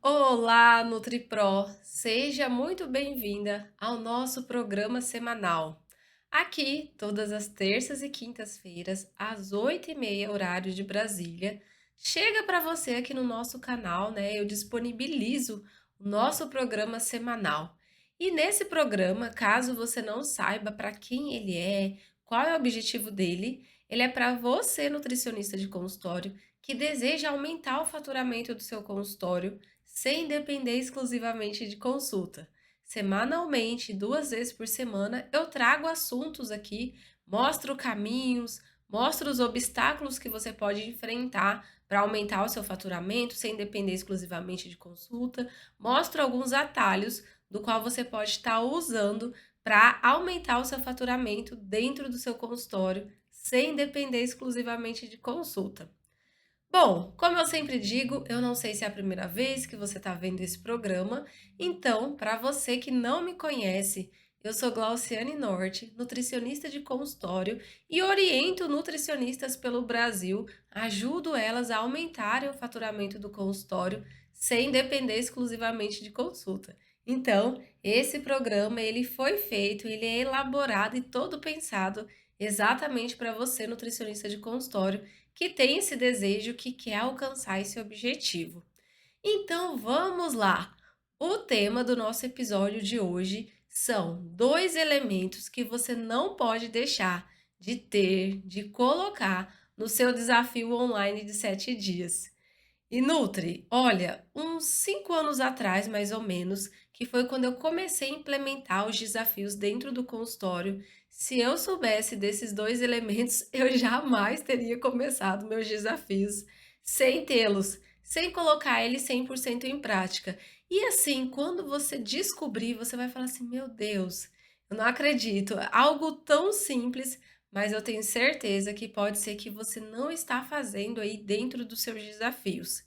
Olá, NutriPro! Seja muito bem-vinda ao nosso programa semanal. Aqui, todas as terças e quintas-feiras, às 8h30, horário de Brasília, chega para você aqui no nosso canal, né? Eu disponibilizo o nosso programa semanal. E nesse programa, caso você não saiba para quem ele é, qual é o objetivo dele, ele é para você, nutricionista de consultório, que deseja aumentar o faturamento do seu consultório sem depender exclusivamente de consulta. Semanalmente, 2 vezes por semana, eu trago assuntos aqui, mostro caminhos, mostro os obstáculos que você pode enfrentar para aumentar o seu faturamento sem depender exclusivamente de consulta, mostro alguns atalhos do qual você pode estar usando para aumentar o seu faturamento dentro do seu consultório sem depender exclusivamente de consulta. Bom, como eu sempre digo, eu não sei se é a primeira vez que você está vendo esse programa, então, para você que não me conhece, eu sou Glauciane Norte, nutricionista de consultório e oriento nutricionistas pelo Brasil, ajudo elas a aumentarem o faturamento do consultório sem depender exclusivamente de consulta. Então, esse programa ele foi feito, ele é elaborado e todo pensado exatamente para você, nutricionista de consultório que tem esse desejo, que quer alcançar esse objetivo. Então vamos lá! O tema do nosso episódio de hoje são 2 elementos que você não pode deixar de ter, de colocar no seu desafio online de 7 dias. E Nutri, olha, uns 5 anos atrás, mais ou menos, que foi quando eu comecei a implementar os desafios dentro do consultório, se eu soubesse desses 2 elementos, eu jamais teria começado meus desafios sem tê-los, sem colocar eles 100% em prática. E assim, quando você descobrir, você vai falar assim: "Meu Deus, eu não acredito, algo tão simples, mas eu tenho certeza que pode ser que você não está fazendo aí dentro dos seus desafios.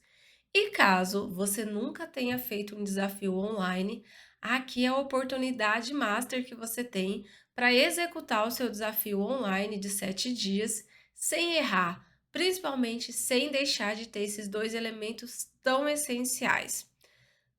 E caso você nunca tenha feito um desafio online, aqui é a oportunidade master que você tem para executar o seu desafio online de 7 dias sem errar, principalmente sem deixar de ter esses 2 elementos tão essenciais.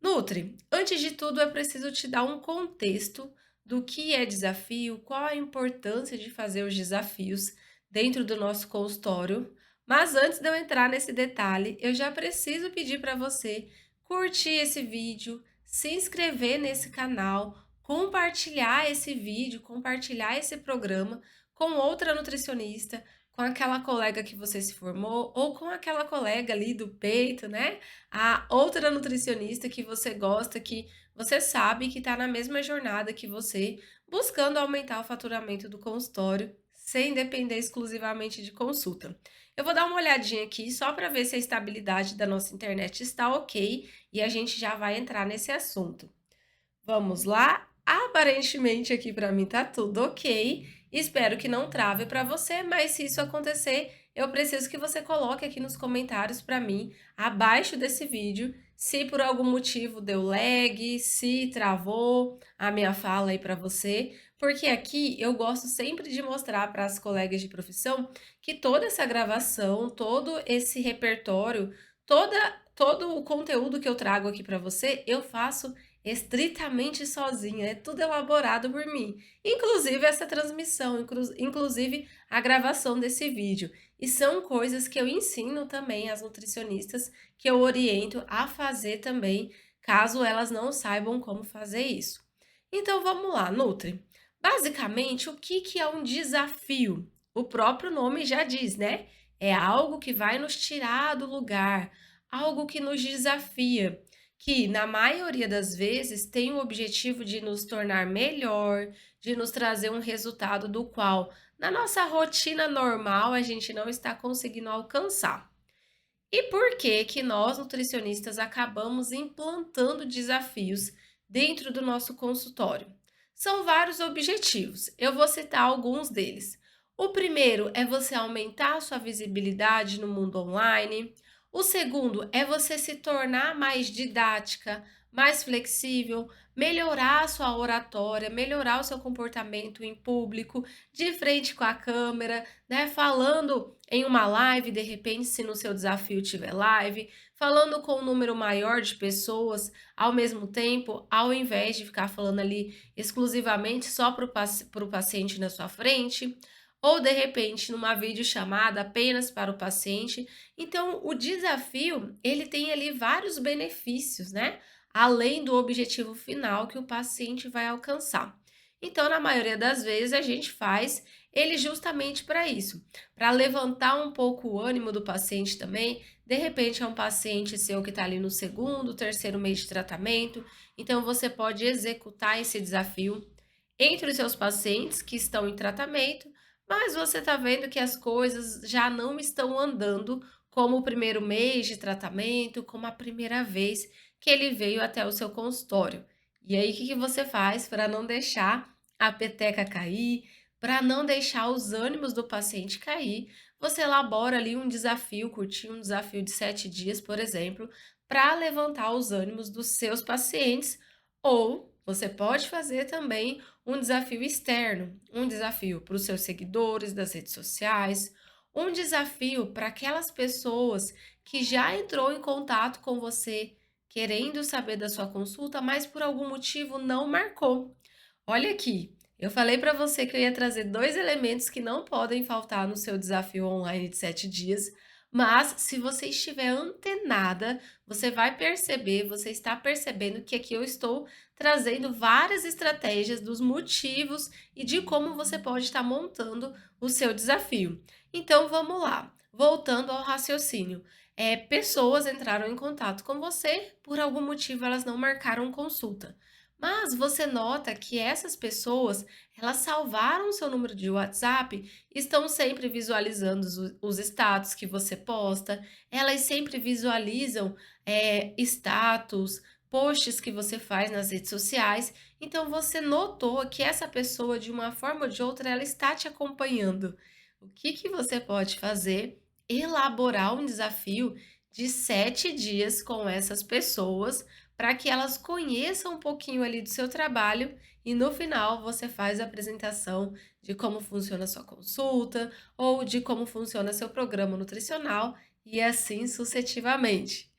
Nutri, antes de tudo é preciso te dar um contexto do que é desafio, qual a importância de fazer os desafios dentro do nosso consultório. Mas antes de eu entrar nesse detalhe, eu já preciso pedir para você curtir esse vídeo, se inscrever nesse canal, compartilhar esse vídeo, compartilhar esse programa com outra nutricionista, com aquela colega que você se formou ou com aquela colega ali do peito, né? A outra nutricionista que você gosta, que você sabe que está na mesma jornada que você, buscando aumentar o faturamento do consultório, sem depender exclusivamente de consulta. Eu vou dar uma olhadinha aqui só para ver se a estabilidade da nossa internet está ok e a gente já vai entrar nesse assunto. Vamos lá? Aparentemente aqui para mim tá tudo ok. Espero que não trave para você, mas se isso acontecer, eu preciso que você coloque aqui nos comentários para mim, abaixo desse vídeo, se por algum motivo deu lag, se travou a minha fala aí para você, porque aqui eu gosto sempre de mostrar para as colegas de profissão que toda essa gravação, todo esse repertório, todo o conteúdo que eu trago aqui para você, eu faço estritamente sozinha, é tudo elaborado por mim, inclusive essa transmissão, inclusive a gravação desse vídeo. E são coisas que eu ensino também às nutricionistas, que eu oriento a fazer também, caso elas não saibam como fazer isso. Então vamos lá, Nutri. Basicamente, o que que é um desafio? O próprio nome já diz, né? É algo que vai nos tirar do lugar, algo que nos desafia, que na maioria das vezes tem o objetivo de nos tornar melhor, de nos trazer um resultado do qual, na nossa rotina normal, a gente não está conseguindo alcançar. E por que que nós nutricionistas acabamos implantando desafios dentro do nosso consultório? São vários objetivos. Eu vou citar alguns deles. O primeiro é você aumentar a sua visibilidade no mundo online. O segundo é você se tornar mais didática, mais flexível, melhorar a sua oratória, melhorar o seu comportamento em público, de frente com a câmera, né? Falando em uma live, de repente, se no seu desafio tiver live, falando com um número maior de pessoas ao mesmo tempo, ao invés de ficar falando ali exclusivamente só para o paciente na sua frente, ou de repente numa videochamada apenas para o paciente. Então, o desafio, ele tem ali vários benefícios, né? Além do objetivo final que o paciente vai alcançar. Então, na maioria das vezes, a gente faz ele justamente para isso, para levantar um pouco o ânimo do paciente também. De repente, é um paciente seu que está ali no segundo, terceiro mês de tratamento, então você pode executar esse desafio entre os seus pacientes que estão em tratamento, mas você está vendo que as coisas já não estão andando como o primeiro mês de tratamento, como a primeira vez que ele veio até o seu consultório. E aí, o que que você faz para não deixar a peteca cair, para não deixar os ânimos do paciente cair? Você elabora ali um desafio curtinho, um desafio de 7 dias, por exemplo, para levantar os ânimos dos seus pacientes, ou você pode fazer também um desafio externo, um desafio para os seus seguidores das redes sociais, um desafio para aquelas pessoas que já entrou em contato com você querendo saber da sua consulta, mas por algum motivo não marcou. Olha aqui, eu falei para você que eu ia trazer 2 elementos que não podem faltar no seu desafio online de 7 dias, mas se você estiver antenada, você vai perceber, você está percebendo que aqui eu estou trazendo várias estratégias dos motivos e de como você pode estar montando o seu desafio. Então vamos lá, voltando ao raciocínio. Pessoas entraram em contato com você, por algum motivo elas não marcaram consulta. Mas você nota que essas pessoas, elas salvaram o seu número de WhatsApp, estão sempre visualizando os status que você posta, elas sempre visualizam status, posts que você faz nas redes sociais. Então você notou que essa pessoa, de uma forma ou de outra, ela está te acompanhando. O que que você pode fazer? Elaborar um desafio de 7 dias com essas pessoas para que elas conheçam um pouquinho ali do seu trabalho e no final você faz a apresentação de como funciona a sua consulta ou de como funciona seu programa nutricional e assim sucessivamente.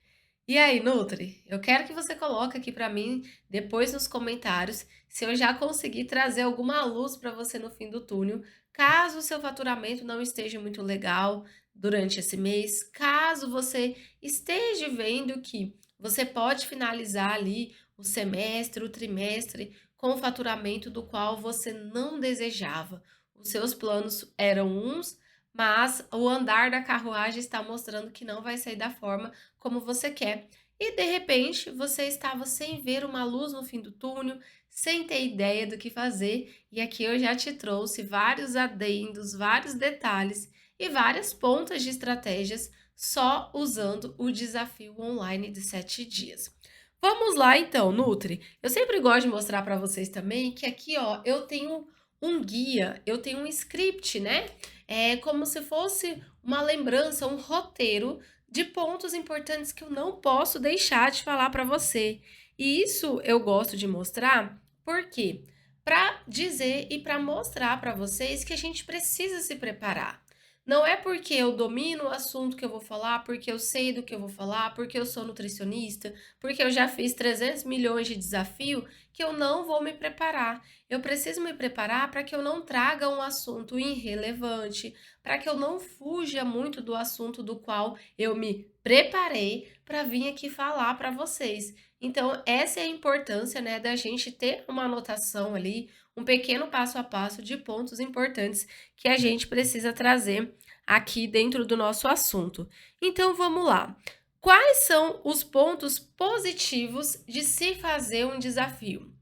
E aí, Nutri, eu quero que você coloque aqui para mim depois nos comentários se eu já consegui trazer alguma luz para você no fim do túnel, caso o seu faturamento não esteja muito legal durante esse mês, caso você esteja vendo que você pode finalizar ali o semestre, o trimestre com o faturamento do qual você não desejava. Os seus planos eram uns, mas o andar da carruagem está mostrando que não vai sair da forma como você quer. E de repente você estava sem ver uma luz no fim do túnel, sem ter ideia do que fazer, e aqui eu já te trouxe vários adendos, vários detalhes e várias pontas de estratégias só usando o desafio online de 7 dias. Vamos lá então, Nutri. Eu sempre gosto de mostrar para vocês também que aqui, ó, eu tenho um guia, eu tenho um script, né? É como se fosse uma lembrança, um roteiro de pontos importantes que eu não posso deixar de falar para você. E isso eu gosto de mostrar, por quê? Para dizer e para mostrar para vocês que a gente precisa se preparar. Não é porque eu domino o assunto que eu vou falar, porque eu sei do que eu vou falar, porque eu sou nutricionista, porque eu já fiz 300 milhões de desafio, que eu não vou me preparar. Eu preciso me preparar para que eu não traga um assunto irrelevante, para que eu não fuja muito do assunto do qual eu me preparei para vir aqui falar para vocês. Então, essa é a importância, né, da gente ter uma anotação ali, um pequeno passo a passo de pontos importantes que a gente precisa trazer aqui dentro do nosso assunto. Então, vamos lá. Quais são os pontos positivos de se fazer um desafio?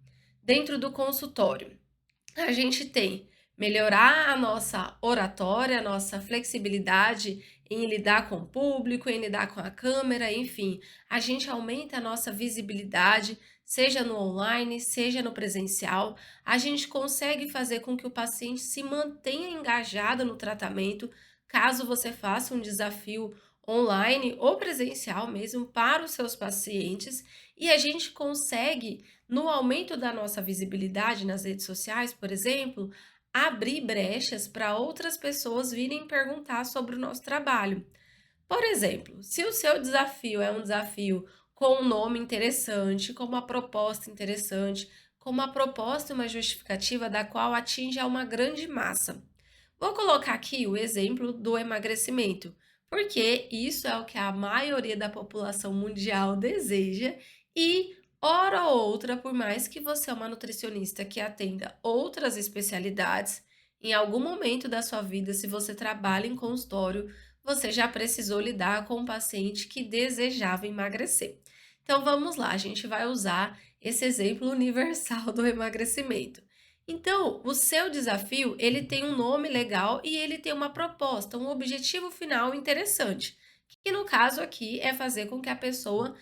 Dentro do consultório, a gente tem melhorar a nossa oratória, a nossa flexibilidade em lidar com o público, em lidar com a câmera, enfim, a gente aumenta a nossa visibilidade, seja no online, seja no presencial, a gente consegue fazer com que o paciente se mantenha engajado no tratamento, caso você faça um desafio online ou presencial mesmo para os seus pacientes, e a gente consegue no aumento da nossa visibilidade nas redes sociais, por exemplo, abrir brechas para outras pessoas virem perguntar sobre o nosso trabalho. Por exemplo, se o seu desafio é um desafio com um nome interessante, com uma proposta interessante, com uma proposta e uma justificativa da qual atinja uma grande massa. Vou colocar aqui o exemplo do emagrecimento, porque isso é o que a maioria da população mundial deseja e, hora ou outra, por mais que você é uma nutricionista que atenda outras especialidades, em algum momento da sua vida, se você trabalha em consultório, você já precisou lidar com um paciente que desejava emagrecer. Então vamos lá, a gente vai usar esse exemplo universal do emagrecimento. Então, o seu desafio, ele tem um nome legal e ele tem uma proposta, um objetivo final interessante, que no caso aqui é fazer com que a pessoa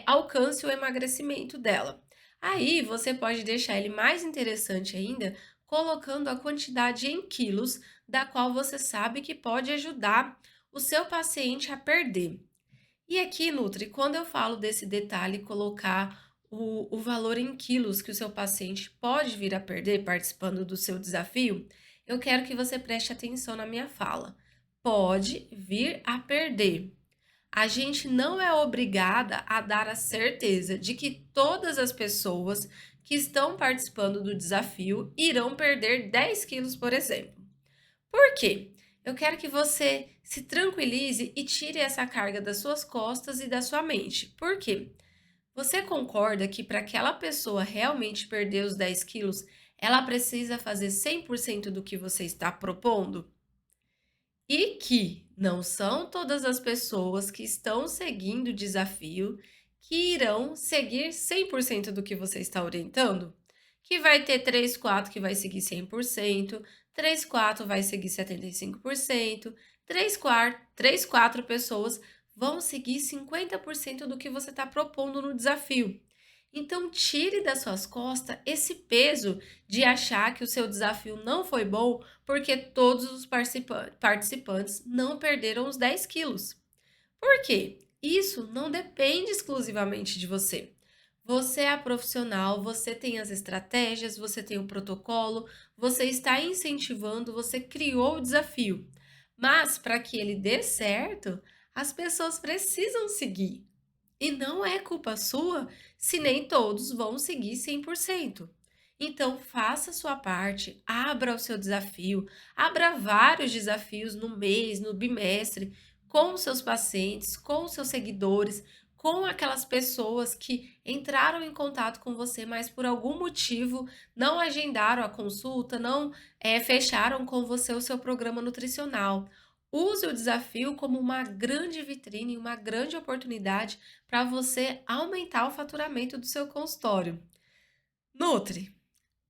alcance o emagrecimento dela. Aí você pode deixar ele mais interessante ainda, colocando a quantidade em quilos, da qual você sabe que pode ajudar o seu paciente a perder. E aqui, Nutri, quando eu falo desse detalhe, colocar o valor em quilos que o seu paciente pode vir a perder participando do seu desafio, eu quero que você preste atenção na minha fala. Pode vir a perder. A gente não é obrigada a dar a certeza de que todas as pessoas que estão participando do desafio irão perder 10 quilos, por exemplo. Por quê? Eu quero que você se tranquilize e tire essa carga das suas costas e da sua mente. Por quê? Você concorda que para aquela pessoa realmente perder os 10 quilos, ela precisa fazer 100% do que você está propondo? E que não são todas as pessoas que estão seguindo o desafio que irão seguir 100% do que você está orientando? Que vai ter 3, 4 que vai seguir 100%, 3, 4 vai seguir 75%, 3, 4 pessoas vão seguir 50% do que você está propondo no desafio. Então, tire das suas costas esse peso de achar que o seu desafio não foi bom porque todos os participantes não perderam os 10 quilos. Por quê? Isso não depende exclusivamente de você. Você é a profissional, você tem as estratégias, você tem o protocolo, você está incentivando, você criou o desafio. Mas para que ele dê certo, as pessoas precisam seguir. E não é culpa sua se nem todos vão seguir 100%. Então, faça a sua parte, abra o seu desafio, abra vários desafios no mês, no bimestre, com os seus pacientes, com os seus seguidores, com aquelas pessoas que entraram em contato com você, mas por algum motivo não agendaram a consulta, não fecharam com você o seu programa nutricional. Use o desafio como uma grande vitrine, uma grande oportunidade para você aumentar o faturamento do seu consultório. Nutri,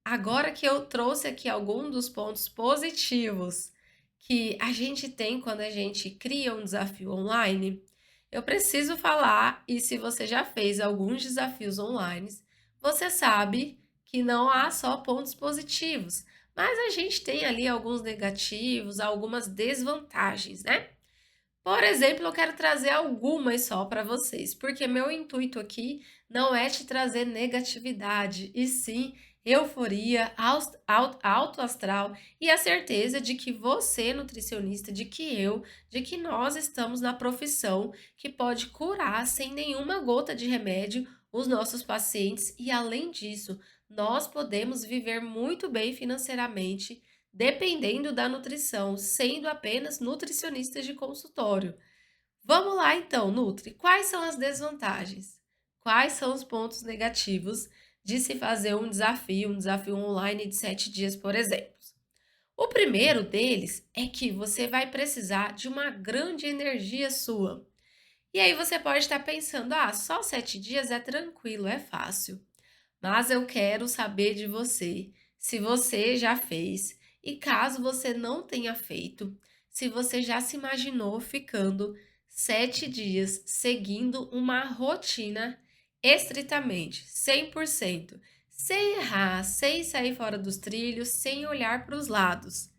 agora que eu trouxe aqui algum dos pontos positivos que a gente tem quando a gente cria um desafio online, eu preciso falar, e se você já fez alguns desafios online, você sabe que não há só pontos positivos, mas a gente tem ali alguns negativos, algumas desvantagens, né? Por exemplo, eu quero trazer algumas só para vocês, porque meu intuito aqui não é te trazer negatividade, e sim euforia, alto astral e a certeza de que você, nutricionista, de que eu, de que nós estamos na profissão que pode curar sem nenhuma gota de remédio os nossos pacientes e, além disso, nós podemos viver muito bem financeiramente dependendo da nutrição, sendo apenas nutricionistas de consultório. Vamos lá então, Nutri, quais são as desvantagens? Quais são os pontos negativos de se fazer um desafio online de 7 dias, por exemplo? O primeiro deles é que você vai precisar de uma grande energia sua. E aí você pode estar pensando, ah, só 7 dias é tranquilo, é fácil. Mas eu quero saber de você, se você já fez e caso você não tenha feito, se você já se imaginou ficando 7 dias seguindo uma rotina estritamente, 100%, sem errar, sem sair fora dos trilhos, sem olhar para os lados.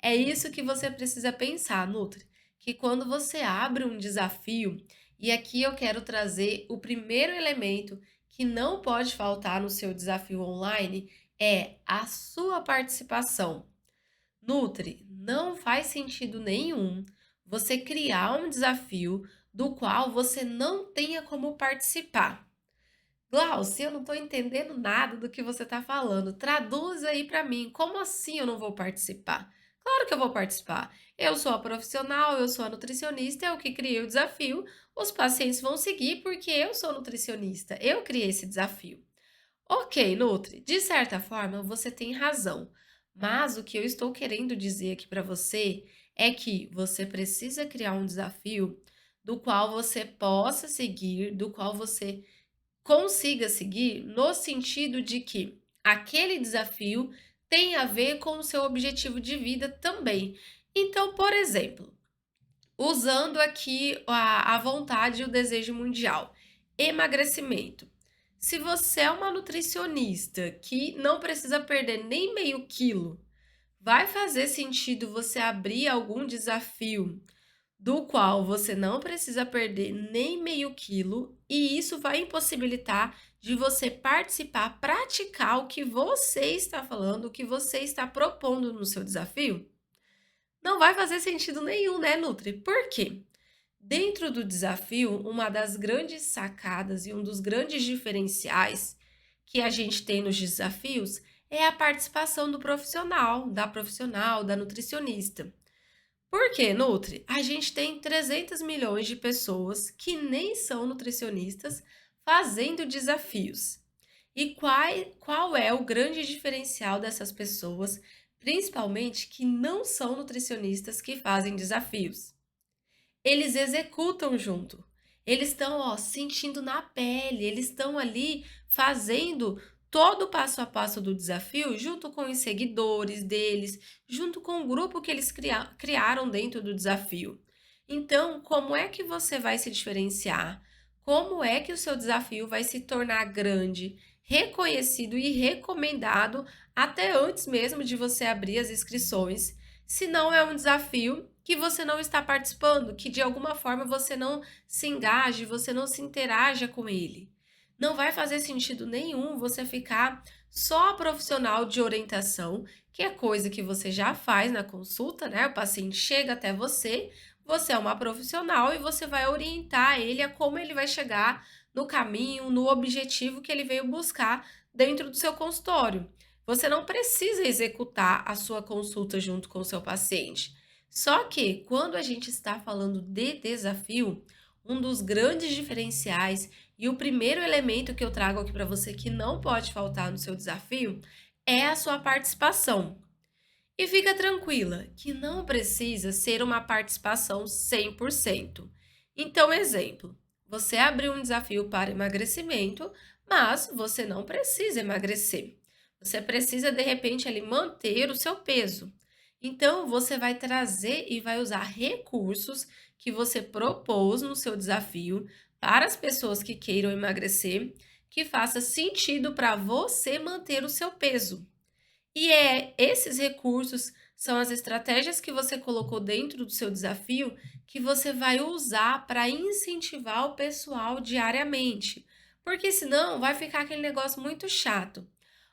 É isso que você precisa pensar, Nutri, que quando você abre um desafio, e aqui eu quero trazer o primeiro elemento que não pode faltar no seu desafio online, é a sua participação. Nutri, não faz sentido nenhum você criar um desafio do qual você não tenha como participar. Glaucia, eu não estou entendendo nada do que você está falando. Traduz aí para mim. Como assim eu não vou participar? Claro que eu vou participar. Eu sou a profissional, eu sou a nutricionista, eu que criei o desafio. Os pacientes vão seguir porque eu sou nutricionista. Eu criei esse desafio. Ok, Nutri, de certa forma você tem razão. Mas o que eu estou querendo dizer aqui para você é que você precisa criar um desafio do qual você possa seguir, do qual você consiga seguir no sentido de que aquele desafio tem a ver com o seu objetivo de vida também. Então, por exemplo, usando aqui a vontade e o desejo mundial, emagrecimento. Se você é uma nutricionista que não precisa perder nem meio quilo, vai fazer sentido você abrir algum desafio do qual você não precisa perder nem meio quilo, e isso vai impossibilitar de você participar, praticar o que você está falando, o que você está propondo no seu desafio? Não vai fazer sentido nenhum, né, Nutri? Por quê? Dentro do desafio, uma das grandes sacadas e um dos grandes diferenciais que a gente tem nos desafios é a participação do profissional, da nutricionista. Por quê, Nutri? A gente tem 300 milhões de pessoas que nem são nutricionistas fazendo desafios. E qual é o grande diferencial dessas pessoas, principalmente que não são nutricionistas que fazem desafios? Eles executam junto. Eles estão, ó, sentindo na pele, eles estão ali fazendo todo o passo a passo do desafio junto com os seguidores deles, junto com o grupo que eles criaram dentro do desafio. Então, como é que você vai se diferenciar? Como é que o seu desafio vai se tornar grande, reconhecido e recomendado até antes mesmo de você abrir as inscrições? Se não é um desafio que você não está participando, que de alguma forma você não se engaje, você não se interaja com ele. Não vai fazer sentido nenhum você ficar só profissional de orientação, que é coisa que você já faz na consulta, né? O paciente chega até você é uma profissional e você vai orientar ele a como ele vai chegar no caminho, no objetivo que ele veio buscar dentro do seu consultório. Você não precisa executar a sua consulta junto com o seu paciente. Só que quando a gente está falando de desafio, um dos grandes diferenciais e o primeiro elemento que eu trago aqui para você que não pode faltar no seu desafio é a sua participação. E fica tranquila que não precisa ser uma participação 100%. Então, exemplo, você abriu um desafio para emagrecimento, mas você não precisa emagrecer. Você precisa, de repente, ali manter o seu peso. Então, você vai trazer e vai usar recursos que você propôs no seu desafio para as pessoas que queiram emagrecer, que faça sentido para você manter o seu peso. E esses recursos são as estratégias que você colocou dentro do seu desafio que você vai usar para incentivar o pessoal diariamente. Porque senão vai ficar aquele negócio muito chato.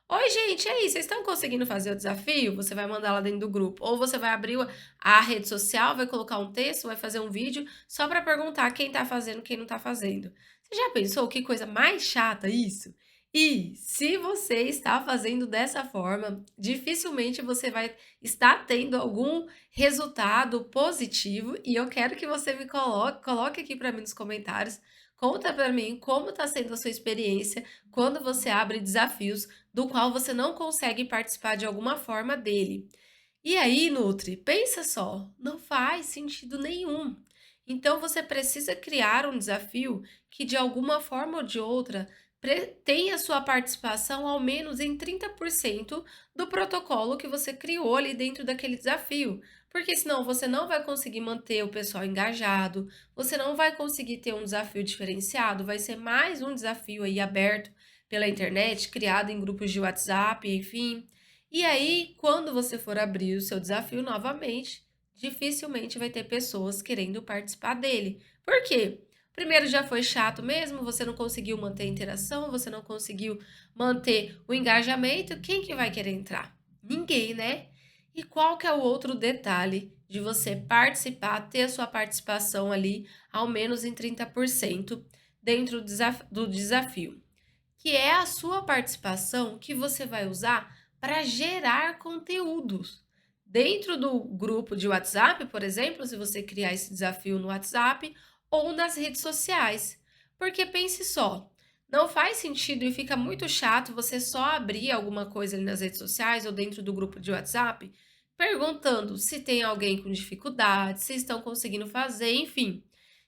Oi, gente, e aí, vocês estão conseguindo fazer o desafio? Você vai mandar lá dentro do grupo. Ou você vai abrir a rede social, vai colocar um texto, vai fazer um vídeo só para perguntar quem está fazendo, quem não está fazendo. Você já pensou que coisa mais chata isso? E se você está fazendo dessa forma, dificilmente você vai estar tendo algum resultado positivo. E eu quero que você me coloque aqui para mim nos comentários. Conta para mim como está sendo a sua experiência quando você abre desafios do qual você não consegue participar de alguma forma dele. E aí, Nutri, pensa só, não faz sentido nenhum. Então você precisa criar um desafio que de alguma forma ou de outra tenha sua participação ao menos em 30% do protocolo que você criou ali dentro daquele desafio. Porque senão você não vai conseguir manter o pessoal engajado, você não vai conseguir ter um desafio diferenciado, vai ser mais um desafio aí aberto pela internet, criado em grupos de WhatsApp, enfim. E aí, quando você for abrir o seu desafio novamente, dificilmente vai ter pessoas querendo participar dele. Por quê? Primeiro já foi chato mesmo, você não conseguiu manter a interação, você não conseguiu manter o engajamento, quem que vai querer entrar? Ninguém, né? E qual que é o outro detalhe de você participar, ter a sua participação ali ao menos em 30% dentro do desafio, que é a sua participação que você vai usar para gerar conteúdos. Dentro do grupo de WhatsApp, por exemplo, se você criar esse desafio no WhatsApp ou nas redes sociais. Porque pense só, não faz sentido e fica muito chato você só abrir alguma coisa ali nas redes sociais ou dentro do grupo de WhatsApp, perguntando se tem alguém com dificuldade, se estão conseguindo fazer, enfim.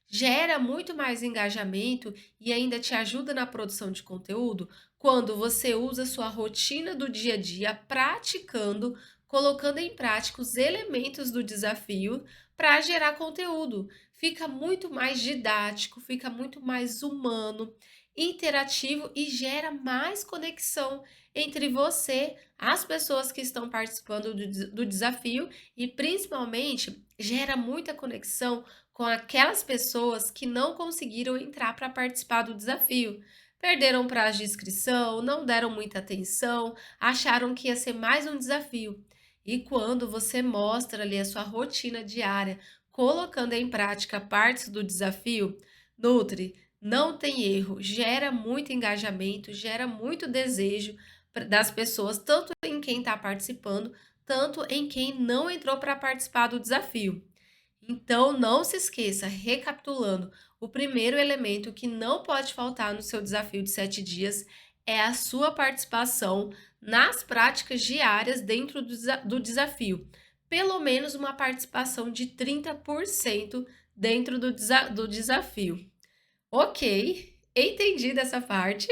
Gera muito mais engajamento e ainda te ajuda na produção de conteúdo quando você usa sua rotina do dia a dia praticando, colocando em prática os elementos do desafio para gerar conteúdo. Fica muito mais didático, fica muito mais humano, interativo e gera mais conexão entre você, as pessoas que estão participando do desafio e principalmente gera muita conexão com aquelas pessoas que não conseguiram entrar para participar do desafio. Perderam o prazo de inscrição, não deram muita atenção, acharam que ia ser mais um desafio. E quando você mostra ali a sua rotina diária, colocando em prática partes do desafio, Nutri, não tem erro, gera muito engajamento, gera muito desejo das pessoas, tanto em quem está participando, tanto em quem não entrou para participar do desafio. Então, não se esqueça, recapitulando, o primeiro elemento que não pode faltar no seu desafio de 7 dias é a sua participação nas práticas diárias dentro do desafio. Pelo menos uma participação de 30% dentro do desafio. Ok, entendi dessa parte.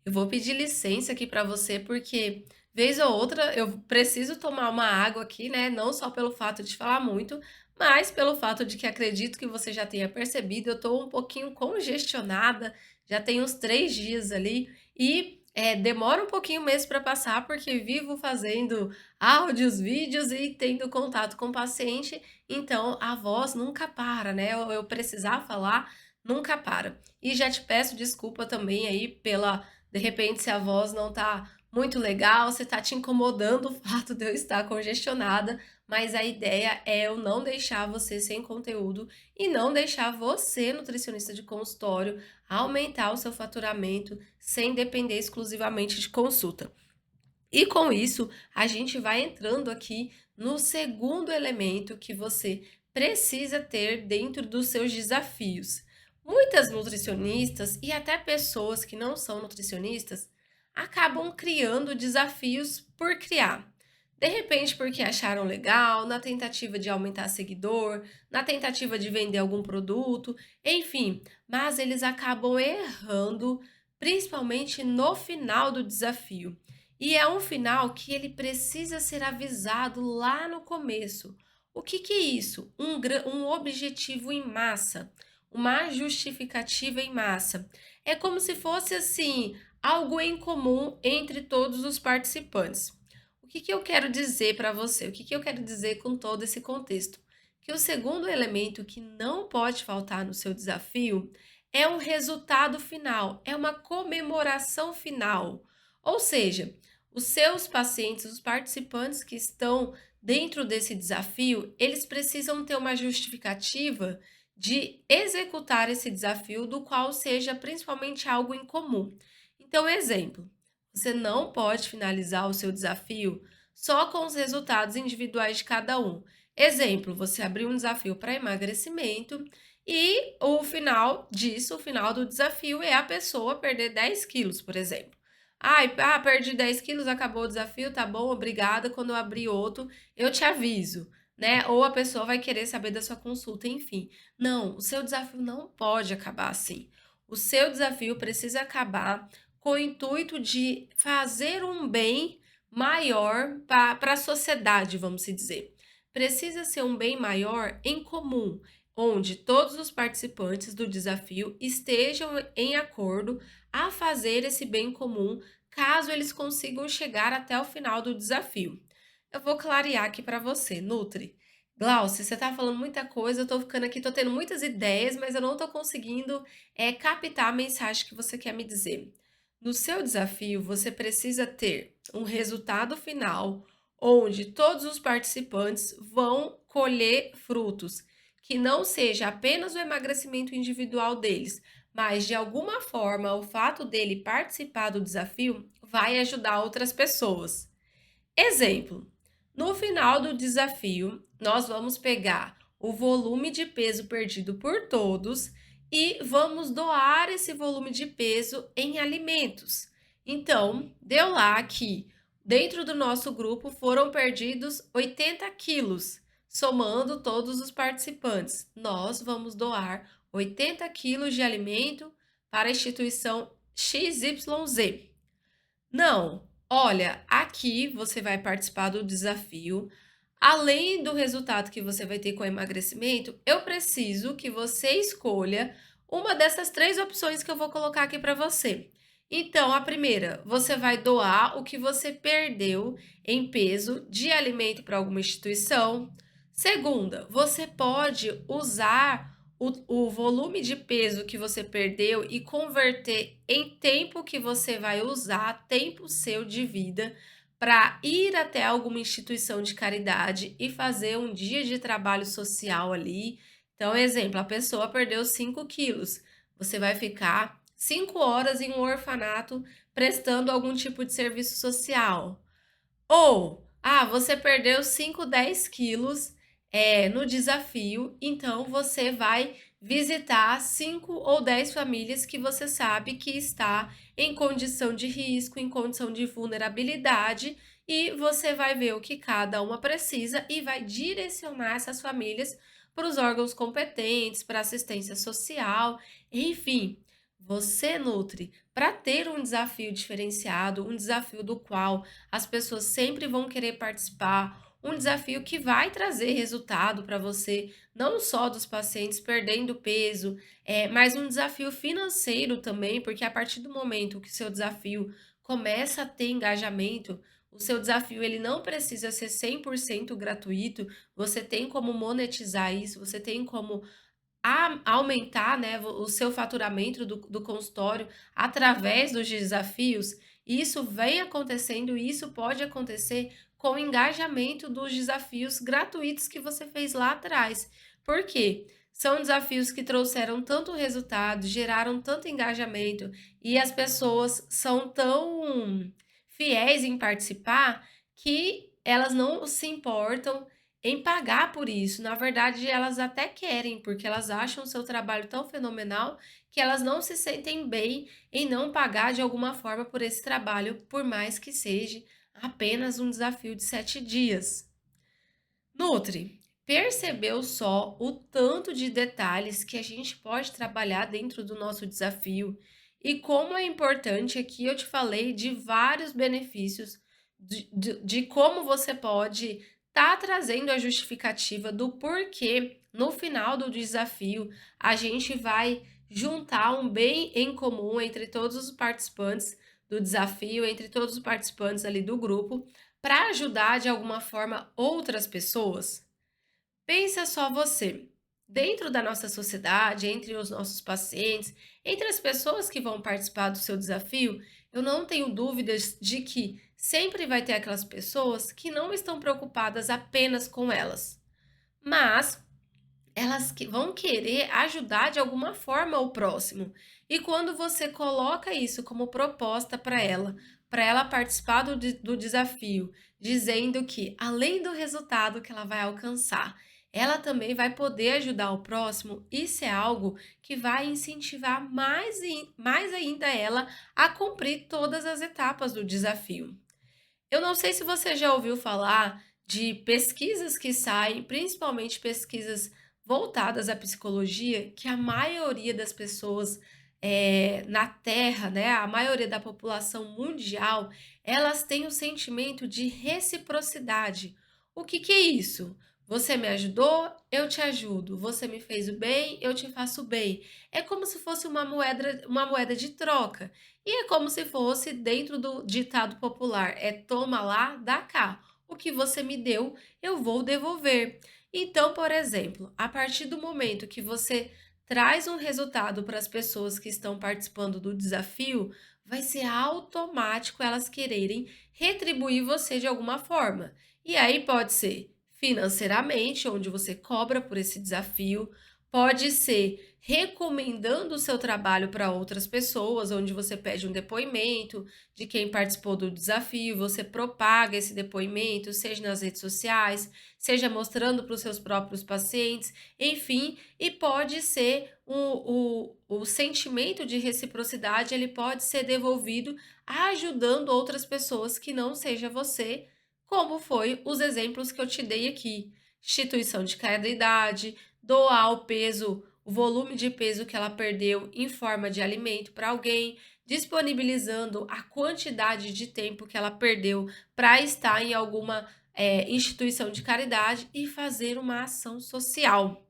Eu vou pedir licença aqui para você, porque vez ou outra eu preciso tomar uma água aqui, né? Não só pelo fato de falar muito, mas pelo fato de que acredito que você já tenha percebido, eu estou um pouquinho congestionada, já tem uns 3 dias ali, e demora um pouquinho mesmo para passar, porque vivo fazendo áudios, vídeos e tendo contato com o paciente, então a voz nunca para, né? Eu precisar falar, nunca para. E já te peço desculpa também aí pela de repente, se a voz não tá muito legal, se tá te incomodando o fato de eu estar congestionada, mas a ideia é eu não deixar você sem conteúdo e não deixar você, nutricionista de consultório, aumentar o seu faturamento sem depender exclusivamente de consulta. E com isso, a gente vai entrando aqui no segundo elemento que você precisa ter dentro dos seus desafios. Muitas nutricionistas e até pessoas que não são nutricionistas acabam criando desafios por criar. De repente, porque acharam legal, na tentativa de aumentar seguidor, na tentativa de vender algum produto, enfim, mas eles acabam errando, principalmente no final do desafio. E é um final que ele precisa ser avisado lá no começo. O que é isso? Um objetivo em massa, uma justificativa em massa. É como se fosse assim, algo em comum entre todos os participantes. O que eu quero dizer para você? O que eu quero dizer com todo esse contexto? Que o segundo elemento que não pode faltar no seu desafio é um resultado final, é uma comemoração final. Ou seja, os seus pacientes, os participantes que estão dentro desse desafio, eles precisam ter uma justificativa de executar esse desafio, do qual seja principalmente algo em comum. Então, exemplo, você não pode finalizar o seu desafio só com os resultados individuais de cada um. Exemplo, você abriu um desafio para emagrecimento e o final disso, o final do desafio é a pessoa perder 10 quilos, por exemplo. Ai, perdi 10 quilos, acabou o desafio, tá bom, obrigada. Quando eu abrir outro, eu te aviso, né? Ou a pessoa vai querer saber da sua consulta, enfim. Não, o seu desafio não pode acabar assim. O seu desafio precisa acabar com o intuito de fazer um bem maior para a sociedade, vamos se dizer. Precisa ser um bem maior em comum, onde todos os participantes do desafio estejam em acordo a fazer esse bem comum, caso eles consigam chegar até o final do desafio. Eu vou clarear aqui para você, Nutri. Glaucia, você tá falando muita coisa, eu tô ficando aqui, tô tendo muitas ideias, mas eu não tô conseguindo, captar a mensagem que você quer me dizer. No seu desafio, você precisa ter um resultado final onde todos os participantes vão colher frutos, que não seja apenas o emagrecimento individual deles, mas de alguma forma o fato dele participar do desafio vai ajudar outras pessoas. Exemplo: no final do desafio, nós vamos pegar o volume de peso perdido por todos e vamos doar esse volume de peso em alimentos. Então, deu lá que dentro do nosso grupo foram perdidos 80 quilos, somando todos os participantes. Nós vamos doar 80 quilos de alimento para a instituição XYZ. Não, olha, aqui você vai participar do desafio. Além do resultado que você vai ter com o emagrecimento, eu preciso que você escolha uma dessas três opções que eu vou colocar aqui para você. Então, a primeira, você vai doar o que você perdeu em peso de alimento para alguma instituição. Segunda, você pode usar o volume de peso que você perdeu e converter em tempo que você vai usar, tempo seu de vida, para ir até alguma instituição de caridade e fazer um dia de trabalho social ali. Então, exemplo, a pessoa perdeu 5 quilos. Você vai ficar 5 horas em um orfanato prestando algum tipo de serviço social. Ou, você perdeu 5, 10 quilos no desafio, então você vai visitar 5 ou 10 famílias que você sabe que está em condição de risco, em condição de vulnerabilidade, e você vai ver o que cada uma precisa e vai direcionar essas famílias para os órgãos competentes, para assistência social, enfim. Você nutre para ter um desafio diferenciado, um desafio do qual as pessoas sempre vão querer participar, um desafio que vai trazer resultado para você, não só dos pacientes perdendo peso, mas um desafio financeiro também, porque a partir do momento que o seu desafio começa a ter engajamento, o seu desafio ele não precisa ser 100% gratuito, você tem como monetizar isso, você tem como aumentar, né, o seu faturamento do consultório através dos desafios. Isso vem acontecendo e isso pode acontecer com o engajamento dos desafios gratuitos que você fez lá atrás. Por quê? São desafios que trouxeram tanto resultado, geraram tanto engajamento e as pessoas são tão fiéis em participar que elas não se importam em pagar por isso. Na verdade, elas até querem, porque elas acham o seu trabalho tão fenomenal que elas não se sentem bem em não pagar de alguma forma por esse trabalho, por mais que seja apenas um desafio de 7 dias. Nutri, percebeu só o tanto de detalhes que a gente pode trabalhar dentro do nosso desafio e como é importante aqui eu te falei de vários benefícios de como você pode estar trazendo a justificativa do porquê no final do desafio a gente vai juntar um bem em comum entre todos os participantes do desafio, entre todos os participantes ali do grupo, para ajudar de alguma forma outras pessoas. Pensa só você, dentro da nossa sociedade, entre os nossos pacientes, entre as pessoas que vão participar do seu desafio, eu não tenho dúvidas de que sempre vai ter aquelas pessoas que não estão preocupadas apenas com elas, mas elas que vão querer ajudar de alguma forma o próximo. E quando você coloca isso como proposta para ela participar do desafio, dizendo que além do resultado que ela vai alcançar, ela também vai poder ajudar o próximo, isso é algo que vai incentivar mais ainda ela a cumprir todas as etapas do desafio. Eu não sei se você já ouviu falar de pesquisas que saem, principalmente pesquisas voltadas à psicologia, que a maioria das pessoas na Terra, né, a maioria da população mundial, elas têm o sentimento de reciprocidade. O que que é isso? Você me ajudou, eu te ajudo. Você me fez o bem, eu te faço o bem. É como se fosse uma moeda de troca. E é como se fosse dentro do ditado popular, é toma lá, dá cá. O que você me deu, eu vou devolver. Então, por exemplo, a partir do momento que você traz um resultado para as pessoas que estão participando do desafio, vai ser automático elas quererem retribuir você de alguma forma. E aí pode ser financeiramente, onde você cobra por esse desafio, pode ser recomendando o seu trabalho para outras pessoas, onde você pede um depoimento de quem participou do desafio, você propaga esse depoimento, seja nas redes sociais, seja mostrando para os seus próprios pacientes, enfim, e pode ser o sentimento de reciprocidade, ele pode ser devolvido ajudando outras pessoas que não seja você, como foi os exemplos que eu te dei aqui. Instituição de caridade, doar o peso, o volume de peso que ela perdeu em forma de alimento para alguém, disponibilizando a quantidade de tempo que ela perdeu para estar em alguma instituição de caridade e fazer uma ação social.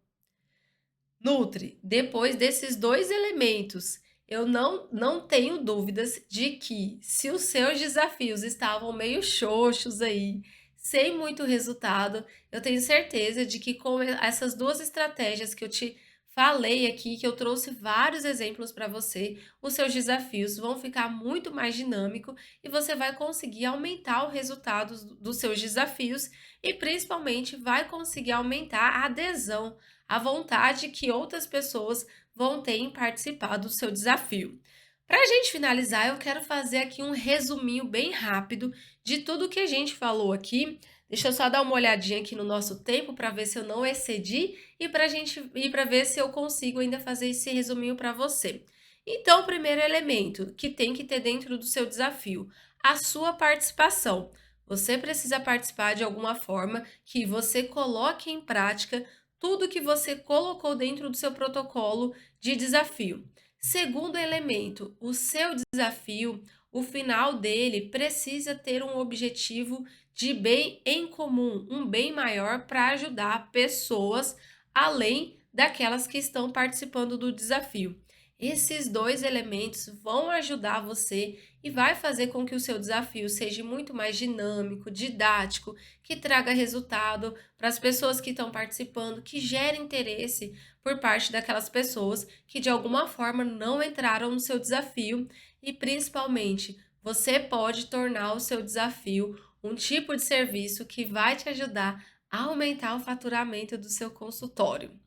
Nutri, depois desses 2 elementos, eu não tenho dúvidas de que, se os seus desafios estavam meio xoxos aí, sem muito resultado, eu tenho certeza de que com essas 2 estratégias que eu te falei aqui, que eu trouxe vários exemplos para você, os seus desafios vão ficar muito mais dinâmico e você vai conseguir aumentar o resultado dos seus desafios e principalmente vai conseguir aumentar a adesão, a vontade que outras pessoas vão ter em participar do seu desafio. Para a gente finalizar, eu quero fazer aqui um resuminho bem rápido de tudo que a gente falou aqui. Deixa eu só dar uma olhadinha aqui no nosso tempo para ver se eu não excedi e para ver se eu consigo ainda fazer esse resuminho para você. Então, o primeiro elemento que tem que ter dentro do seu desafio, a sua participação. Você precisa participar de alguma forma que você coloque em prática tudo que você colocou dentro do seu protocolo de desafio. Segundo elemento, o seu desafio, o final dele precisa ter um objetivo de bem em comum, um bem maior para ajudar pessoas além daquelas que estão participando do desafio. Esses 2 elementos vão ajudar você e vai fazer com que o seu desafio seja muito mais dinâmico, didático, que traga resultado para as pessoas que estão participando, que gere interesse por parte daquelas pessoas que de alguma forma não entraram no seu desafio e principalmente você pode tornar o seu desafio um tipo de serviço que vai te ajudar a aumentar o faturamento do seu consultório.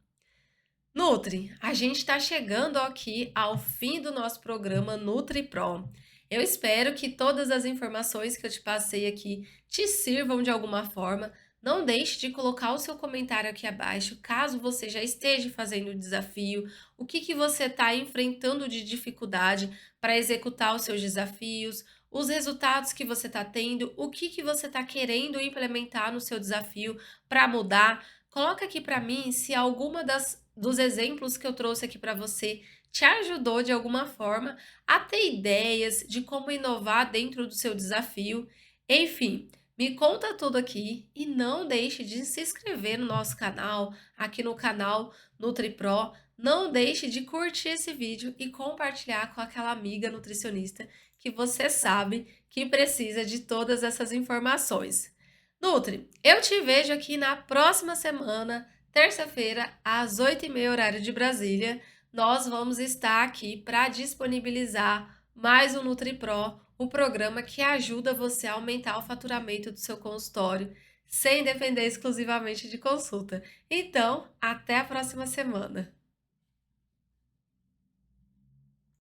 Nutri, a gente está chegando aqui ao fim do nosso programa Nutri Pro. Eu espero que todas as informações que eu te passei aqui te sirvam de alguma forma. Não deixe de colocar o seu comentário aqui abaixo, caso você já esteja fazendo o desafio, o que você está enfrentando de dificuldade para executar os seus desafios, os resultados que você está tendo, o que você está querendo implementar no seu desafio para mudar. Coloca aqui para mim se alguma dos exemplos que eu trouxe aqui para você te ajudou de alguma forma a ter ideias de como inovar dentro do seu desafio. Enfim, me conta tudo aqui e não deixe de se inscrever no nosso canal, aqui no canal NutriPro. Não deixe de curtir esse vídeo e compartilhar com aquela amiga nutricionista que você sabe que precisa de todas essas informações. Nutri, eu te vejo aqui na próxima semana, terça-feira, às 8h30, horário de Brasília. Nós vamos estar aqui para disponibilizar mais um NutriPro, o programa que ajuda você a aumentar o faturamento do seu consultório, sem depender exclusivamente de consulta. Então, até a próxima semana.